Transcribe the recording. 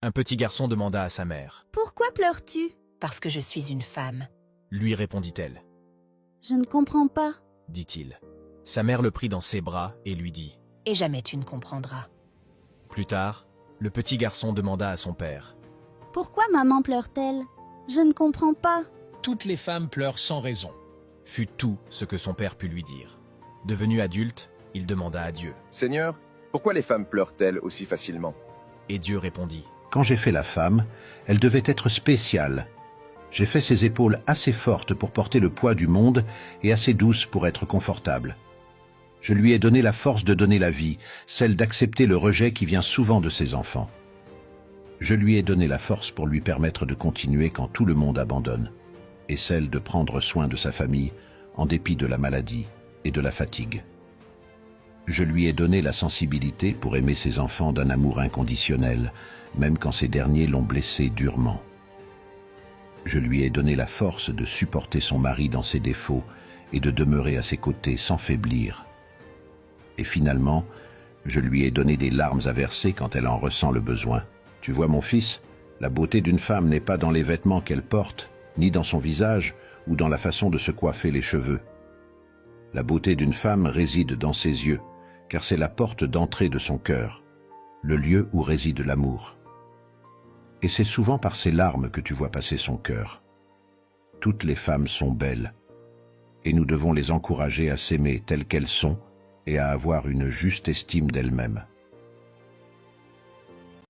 Un petit garçon demanda à sa mère. « Pourquoi pleures-tu » Parce que je suis une femme. Lui répondit-elle. « Je ne comprends pas. » dit-il. Sa mère le prit dans ses bras et lui dit. Et jamais tu ne comprendras. Plus tard, le petit garçon demanda à son père. « Pourquoi maman pleure-t-elle ? Je ne comprends pas. » Toutes les femmes pleurent sans raison. Fut tout ce que son père put lui dire. Devenu adulte, il demanda à Dieu. Seigneur, pourquoi les femmes pleurent-elles aussi facilement? Et Dieu répondit. Quand j'ai fait la femme, elle devait être spéciale. J'ai fait ses épaules assez fortes pour porter le poids du monde et assez douces pour être confortable. Je lui ai donné la force de donner la vie, celle d'accepter le rejet qui vient souvent de ses enfants. Je lui ai donné la force pour lui permettre de continuer quand tout le monde abandonne, et celle de prendre soin de sa famille en dépit de la maladie et de la fatigue. Je lui ai donné la sensibilité pour aimer ses enfants d'un amour inconditionnel, même quand ces derniers l'ont blessé durement. Je lui ai donné la force de supporter son mari dans ses défauts et de demeurer à ses côtés sans faiblir. Et finalement, je lui ai donné des larmes à verser quand elle en ressent le besoin. Tu vois mon fils, la beauté d'une femme n'est pas dans les vêtements qu'elle porte, ni dans son visage ou dans la façon de se coiffer les cheveux. La beauté d'une femme réside dans ses yeux, car c'est la porte d'entrée de son cœur, le lieu où réside l'amour. Et c'est souvent par ses larmes que tu vois passer son cœur. Toutes les femmes sont belles, et nous devons les encourager à s'aimer telles qu'elles sont et à avoir une juste estime d'elles-mêmes.